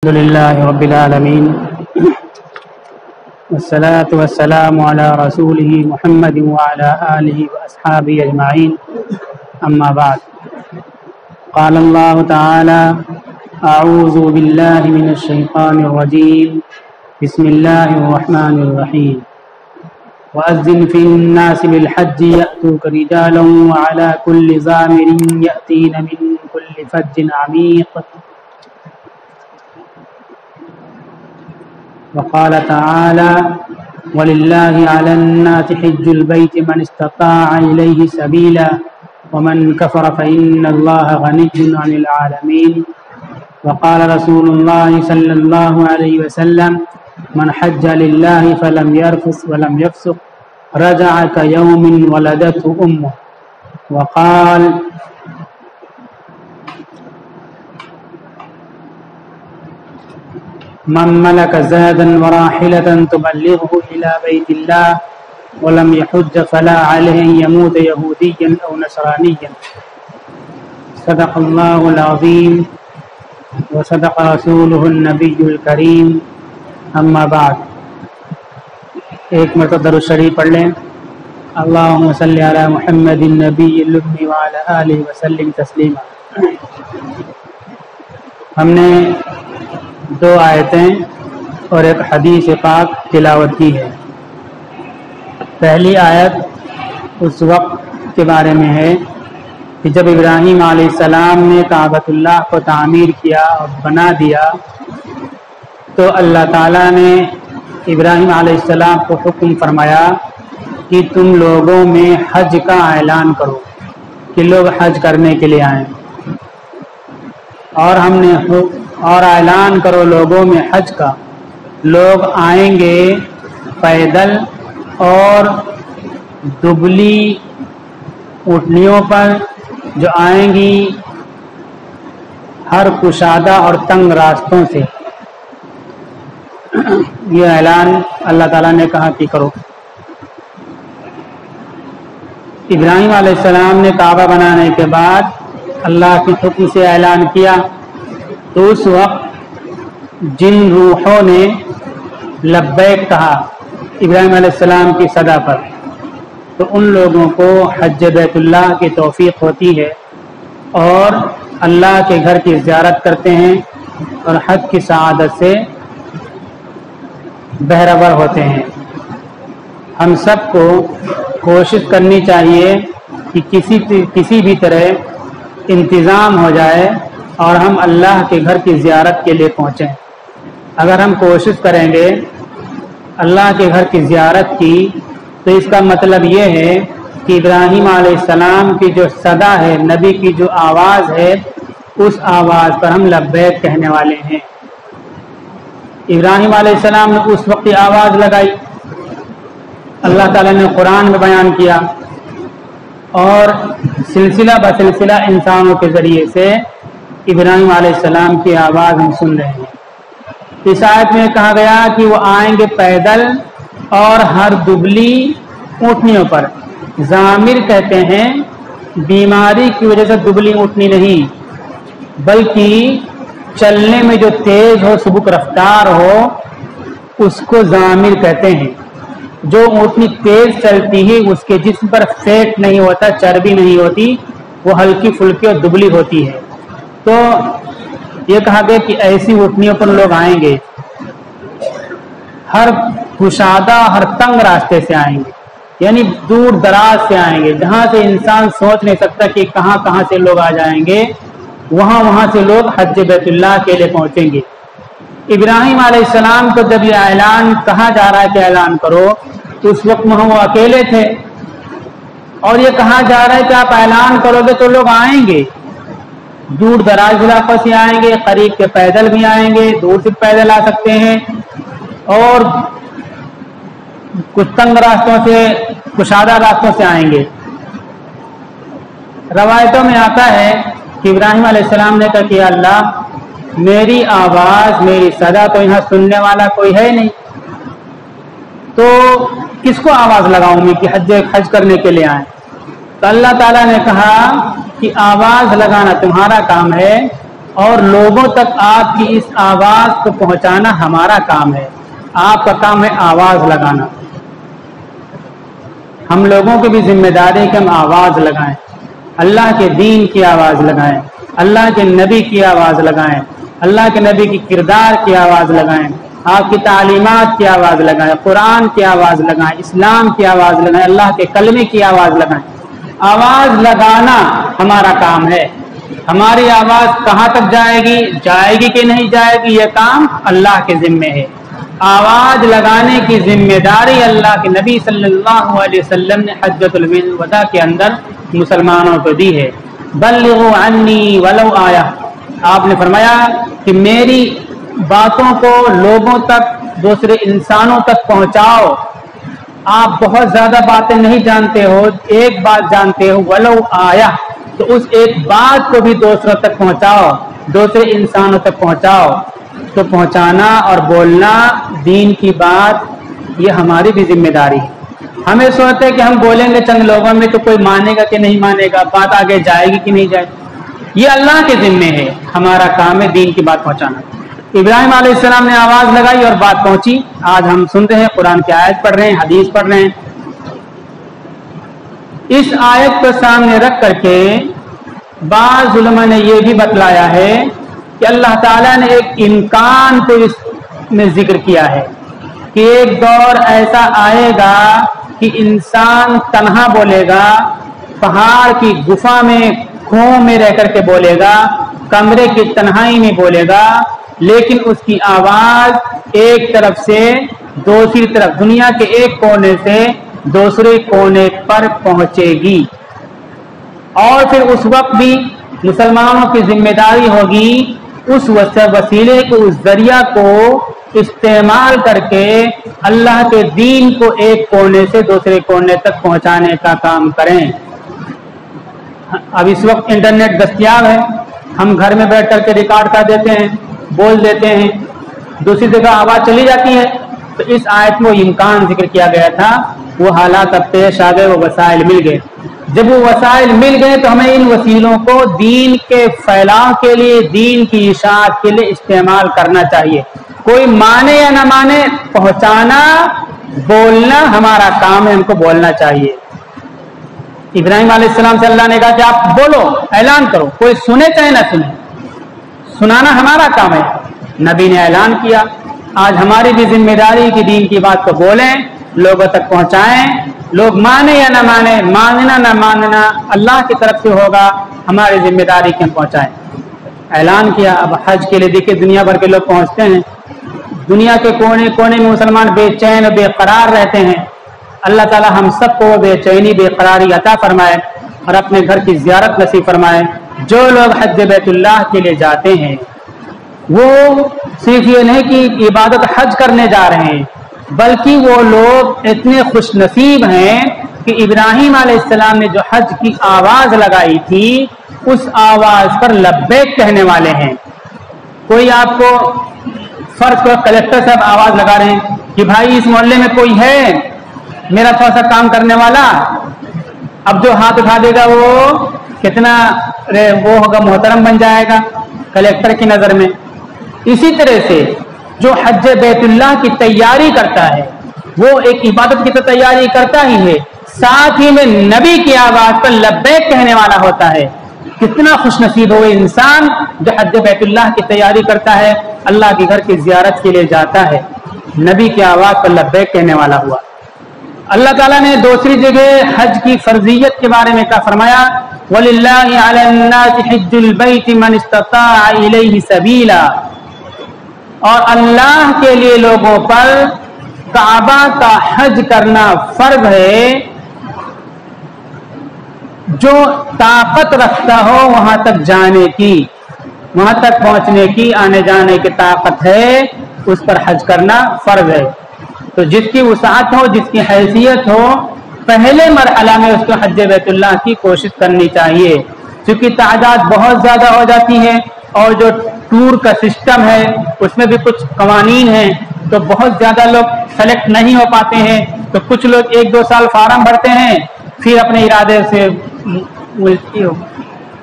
الحمد لله رب العالمين والصلاة والسلام على رسوله محمد وعلى آله وأصحابه أجمعين أما بعد قال الله تعالى أعوذ بالله من الشيطان الرجيم بسم الله الرحمن الرحيم وأذن في الناس بالحج يأتوك رجالا وعلى كل ضامر يأتين من كل فج عميق وقال تعالى ولله على الناس حج البيت من استطاع إليه سبيلا ومن كفر فإن الله غني عن العالمين وقال رسول الله صلى الله عليه وسلم من حج لله فلم يرفث ولم يفسق رجع كيوم ولدته أمه وقال من ملك زادا وراحلة تبلغه إلى بيت الله ولم يحج فلا عليه أن يموت يهوديا أو نصرانيا صدق الله العظيم وصدق رسوله النبي الكريم اما بعد ایک مرتبہ درود شریف پڑھ لیں اللہم صلی علی محمد النبی الأمی وعلی آلہ وسلم تسلیما۔ ہم نے 2 آیتیں اور ایک حدیث پاک تلاوت کی ہے۔ پہلی آیت اس وقت کے بارے میں ہے کہ جب ابراہیم علیہ السلام نے کعبۃ اللہ کو تعمیر کیا اور بنا دیا تو اللہ تعالیٰ نے ابراہیم علیہ السلام کو حکم فرمایا کہ تم لوگوں میں حج کا اعلان کرو کہ لوگ حج کرنے کے لیے آئیں، اور اعلان کرو لوگوں میں حج کا، لوگ آئیں گے پیدل اور دبلی اونٹنیوں پر جو آئیں گی ہر کشادہ اور تنگ راستوں سے۔ یہ اعلان اللہ تعالیٰ نے کہا کہ کرو۔ ابراہیم علیہ السلام نے کعبہ بنانے کے بعد اللہ کے حکم سے اعلان کیا تو اس وقت جن روحوں نے لبیک کہا ابراہیم علیہ السلام کی صدا پر، تو ان لوگوں کو حج بیت اللہ کی توفیق ہوتی ہے اور اللہ کے گھر کی زیارت کرتے ہیں اور حج کی سعادت سے بہرور ہوتے ہیں۔ ہم سب کو کوشش کرنی چاہیے کہ کسی بھی طرح انتظام ہو جائے اور ہم اللہ کے گھر کی زیارت کے لیے پہنچیں۔ اگر ہم کوشش کریں گے اللہ کے گھر کی زیارت کی تو اس کا مطلب یہ ہے کہ ابراہیم علیہ السلام کی جو صدا ہے، نبی کی جو آواز ہے، اس آواز پر ہم لبیک کہنے والے ہیں۔ ابراہیم علیہ السلام نے اس وقت آواز لگائی، اللہ تعالیٰ نے قرآن میں بیان کیا اور سلسلہ بسلسلہ انسانوں کے ذریعے سے ابراہیم علیہ السلام کی آواز ہم سن رہے ہیں۔ اس آیت میں کہا گیا کہ وہ آئیں گے پیدل اور ہر دبلی اونٹنیوں پر۔ ضامر کہتے ہیں بیماری کی وجہ سے دبلی اونٹنی نہیں، بلکہ چلنے میں جو تیز ہو، سبک رفتار ہو، اس کو ضامر کہتے ہیں۔ جو اونٹنی تیز چلتی ہے اس کے جسم پر فیٹ نہیں ہوتا، چربی نہیں ہوتی، وہ ہلکی پھلکی اور دبلی ہوتی ہے۔ تو یہ کہا گیا کہ ایسی اونٹنیوں پر لوگ آئیں گے، ہر کشادہ ہر تنگ راستے سے آئیں گے، یعنی دور دراز سے آئیں گے، جہاں سے انسان سوچ نہیں سکتا کہ کہاں کہاں سے لوگ آ جائیں گے، وہاں سے لوگ حج بیت اللہ کے لیے پہنچیں گے۔ ابراہیم علیہ السلام کو جب یہ اعلان کہا جا رہا ہے کہ اعلان کرو تو اس وقت وہاں وہ اکیلے تھے، اور یہ کہا جا رہا ہے کہ آپ اعلان کرو گے تو لوگ آئیں گے، دور دراز علاقوں سے آئیں گے، قریب کے پیدل بھی آئیں گے، دور سے پیدل آ سکتے ہیں، اور کچھ تنگ راستوں سے، کشادہ راستوں سے آئیں گے۔ روایتوں میں آتا ہے کہ ابراہیم علیہ السلام نے کہا کہ اللہ میری آواز، میری صدا تو یہاں سننے والا کوئی ہے نہیں، تو کس کو آواز لگاؤں میں کہ حج کرنے کے لیے آئیں؟ تو اللہ تعالیٰ نے کہا کہ آواز لگانا تمہارا کام ہے، اور لوگوں تک آپ کی اس آواز کو پہنچانا ہمارا کام ہے. آپ کا کام ہے آواز لگانا. ہم لوگوں کی بھی ذمہ داری ہے کہ ہم آواز لگائیں, اللہ کے دین کی آواز لگائیں, اللہ کے نبی کی آواز لگائیں, اللہ کے نبی کی کردار کی آواز لگائیں, آپ کی تعلیمات کی آواز لگائیں, قرآن کی آواز لگائیں, اسلام کی آواز لگائیں, اللہ کے کلمے کی آواز لگائیں. آواز لگانا ہمارا کام ہے. ہماری آواز کہاں تک جائے گی کہ نہیں جائے گی, یہ کام اللہ کے ذمے ہے. آواز لگانے کی ذمہ داری اللہ کے نبی صلی اللہ علیہ وسلم نے حجۃ الوداع کے اندر مسلمانوں کو دی ہے. بلغوا عنی ولو آیہ, آپ نے فرمایا کہ میری باتوں کو لوگوں تک, دوسرے انسانوں تک پہنچاؤ. آپ بہت زیادہ باتیں نہیں جانتے ہو, ایک بات جانتے ہو, ولو آیہ, تو اس ایک بات کو بھی دوسروں تک پہنچاؤ, دوسرے انسانوں تک پہنچاؤ. تو پہنچانا اور بولنا دین کی بات, یہ ہماری بھی ذمہ داری ہے. ہمیں سوچتے کہ ہم بولیں گے چند لوگوں میں تو کوئی مانے گا کہ نہیں مانے گا, بات آگے جائے گی کہ نہیں جائے گی, یہ اللہ کے ذمے ہے. ہمارا کام ہے دین کی بات پہنچانا. ابراہیم علیہ السلام نے آواز لگائی اور بات پہنچی. آج ہم سنتے ہیں, قرآن کی آیت پڑھ رہے ہیں, حدیث پڑھ رہے ہیں. اس آیت کو سامنے رکھ کر کے بعض علماء نے یہ بھی بتلایا ہے کہ اللہ تعالیٰ نے ایک امکان کو اس میں ذکر کیا ہے کہ ایک دور ایسا آئے گا کہ انسان تنہا بولے گا, پہاڑ کی گفا میں, کنویں میں رہ کر کے بولے گا, کمرے کی تنہائی میں بولے گا, لیکن اس کی آواز ایک طرف سے دوسری طرف, دنیا کے ایک کونے سے دوسرے کونے پر پہنچے گی. اور پھر اس وقت بھی مسلمانوں کی ذمہ داری ہوگی اس وسیلے کو, اس ذریعہ کو استعمال کر کے اللہ کے دین کو ایک کونے سے دوسرے کونے تک پہنچانے کا کام کریں. اب اس وقت انٹرنیٹ دستیاب ہے, ہم گھر میں بیٹھ کر کے ریکارڈ کر دیتے ہیں, بول دیتے ہیں, دوسری جگہ آواز چلی جاتی ہے. تو اس آیت میں وہ امکان ذکر کیا گیا تھا, وہ حالات اب پیش آ گئے, وہ وسائل مل گئے. جب وہ وسائل مل گئے تو ہمیں ان وسیلوں کو دین کے پھیلاؤ کے لیے, دین کی اشاعت کے لیے استعمال کرنا چاہیے. کوئی مانے یا نہ مانے, پہنچانا, بولنا ہمارا کام ہے, ہم کو بولنا چاہیے. ابراہیم علیہ السلام سے اللہ نے کہا کہ آپ بولو, اعلان کرو, کوئی سنے چاہے نہ سنے, سنانا ہمارا کام ہے. نبی نے اعلان کیا. آج ہماری بھی ذمہ داری کی دین کی بات کو بولیں, لوگوں تک پہنچائیں. لوگ مانے یا نہ مانے, ماننا نہ ماننا اللہ کی طرف سے ہوگا, ہماری ذمہ داری کی ہم پہنچائیں. اعلان کیا. اب حج کے لیے دیکھیں دنیا بھر کے لوگ پہنچتے ہیں, دنیا کے کونے کونے میں مسلمان بے چین بے قرار رہتے ہیں. اللہ تعالی ہم سب کو بے چینی بے قراری عطا فرمائے اور اپنے گھر کی زیارت نصیب فرمائے. جو لوگ حج بیت اللہ کے لیے جاتے ہیں وہ صرف یہ نہیں کہ عبادت حج کرنے جا رہے ہیں, بلکہ وہ لوگ اتنے خوش نصیب ہیں کہ ابراہیم علیہ السلام نے جو حج کی آواز لگائی تھی اس آواز پر لبیک کہنے والے ہیں. کوئی آپ کو فرض کو کلیکٹر صاحب آواز لگا رہے ہیں کہ بھائی اس محلے میں کوئی ہے میرا تھوڑا سا کام کرنے والا, اب جو ہاتھ اٹھا دے گا وہ کتنا وہ ہوگا, محترم بن جائے گا کلیکٹر کی نظر میں. اسی طرح سے جو حج بیت اللہ کی تیاری کرتا ہے وہ ایک عبادت کی تو تیاری کرتا ہی ہے, ساتھ ہی میں نبی کی آواز پر لبیک کہنے والا ہوتا ہے. کتنا خوش نصیب ہو انسان جو حج بیت اللہ کی تیاری کرتا ہے, اللہ کے گھر کی زیارت کے لیے جاتا ہے, نبی کی آواز پر لبیک کہنے والا ہوا. اللہ تعالیٰ نے دوسری جگہ حج کی فرضیت کے بارے میں کیا فرمایا, وَلِلَّهِ عَلَى النَّاسِ حِجُّ الْبَيْتِ مَنِ اسْتَطَاعَ إِلَيْهِ سَبِيلًا, اور اللہ کے لیے لوگوں پر کعبہ کا حج کرنا فرض ہے جو طاقت رکھتا ہو وہاں تک جانے کی, وہاں تک پہنچنے کی, آنے جانے کی طاقت ہے, اس پر حج کرنا فرض ہے. تو جس کی وسعت ہو, جس کی حیثیت ہو, پہلے مرحلہ میں اس کو حج بیت اللہ کی کوشش کرنی چاہیے. چونکہ تعداد بہت زیادہ ہو جاتی ہے اور جو ٹور کا سسٹم ہے اس میں بھی کچھ قوانین ہیں, تو بہت زیادہ لوگ سلیکٹ نہیں ہو پاتے ہیں. تو کچھ لوگ 1-2 سال فارم بھرتے ہیں, پھر اپنے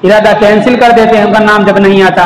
ارادہ کینسل کر دیتے ہیں, ان کا نام جب نہیں آتا.